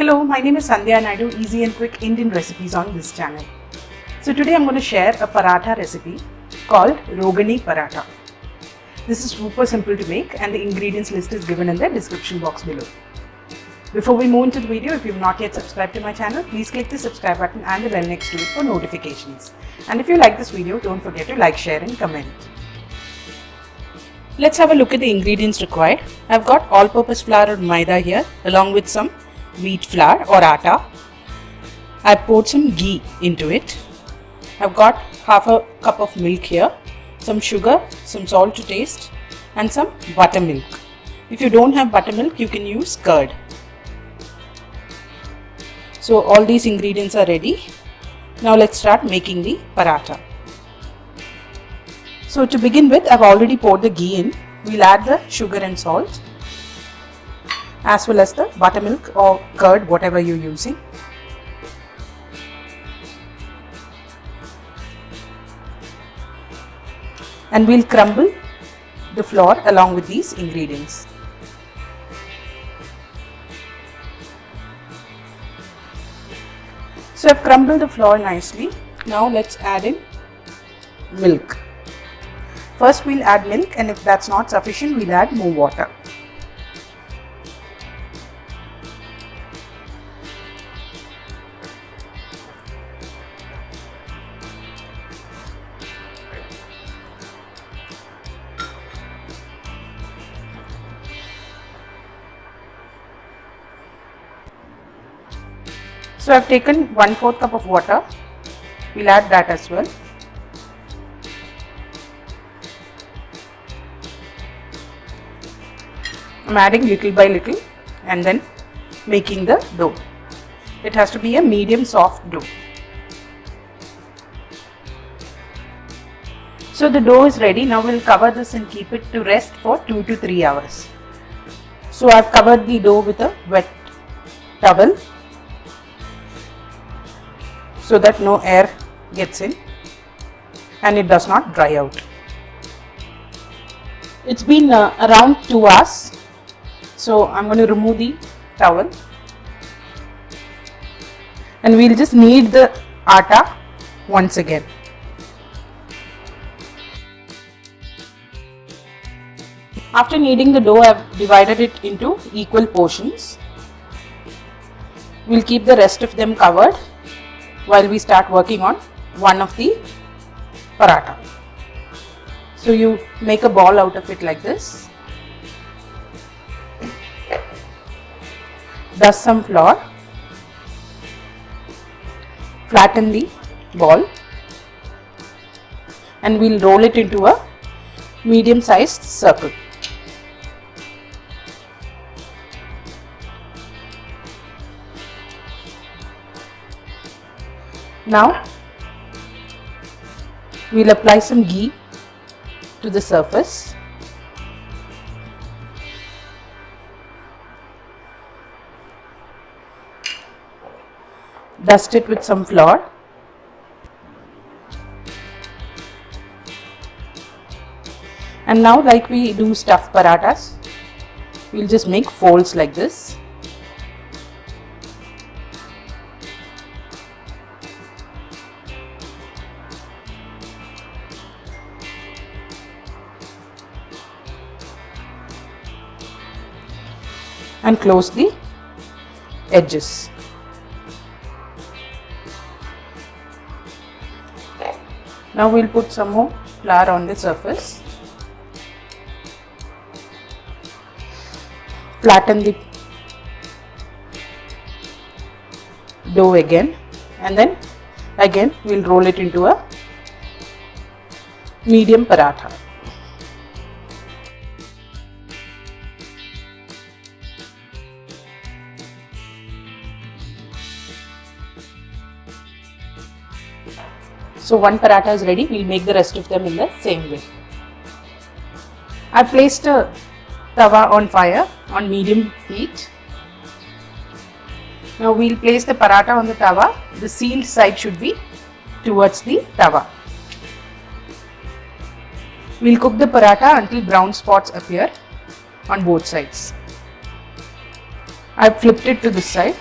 Hello, my name is Sandhya and I do easy and quick Indian recipes on this channel. So today I'm going to share a paratha recipe called Rogani Paratha. This is super simple to make and the ingredients list is given in the description box below. Before we move into the video, if you have not yet subscribed to my channel, please click the subscribe button and the bell next to it for notifications. And if you like this video, don't forget to like, share and comment. Let's have a look at the ingredients required. I've got all-purpose flour or maida here along with some wheat flour or atta. I poured some ghee into it. I've got half a cup of milk here, some sugar, some salt to taste and some buttermilk. If you don't have buttermilk, you can use curd. So all these ingredients are ready. Now let's start making the paratha. So to begin with, I've already poured the ghee in. We'll add the sugar and salt as well as the buttermilk or curd, whatever you're using. And we'll crumble the flour along with these ingredients. So I've crumbled the flour nicely. Now let's add in milk. First we'll add milk, and if that's not sufficient, we'll add more water. So I've taken 1/4 cup of water. We'll add that as well. I'm adding little by little and then making the dough. It has to be a medium soft dough. So the dough is ready. Now we'll cover this and keep it to rest for 2 to 3 hours. So I've covered the dough with a wet towel so that no air gets in and it does not dry out. It's been around 2 hours. So I'm going to remove the towel and we'll just knead the atta once again. After kneading the dough, I've divided it into equal portions. We'll keep the rest of them covered while we start working on one of the paratha. So you make a ball out of it like this. Dust some flour, flatten the ball and we'll roll it into a medium sized circle. Now we'll apply some ghee to the surface. Dust it with some flour. And now, like we do stuffed parathas, we'll just make folds like this. And close the edges. Now we'll put some more flour on the surface. Flatten the dough again and then again we'll roll it into a medium paratha. So one paratha is ready. We'll make the rest of them in the same way. I placed a tawa on fire on medium heat. Now we'll place the paratha on the tawa. The sealed side should be towards the tawa. We'll cook the paratha until brown spots appear on both sides. I've flipped it to this side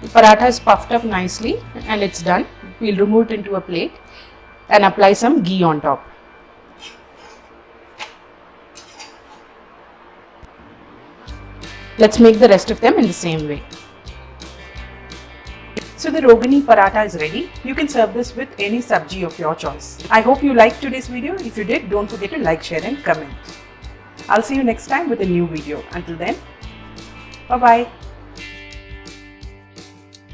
The paratha is puffed up nicely and it's done. We'll remove it into a plate and apply some ghee on top. Let's make the rest of them in the same way. So the Rogani paratha is ready. You can serve this with any sabji of your choice. I hope you liked today's video. If you did, don't forget to like, share and comment. I'll see you next time with a new video. Until then, bye-bye.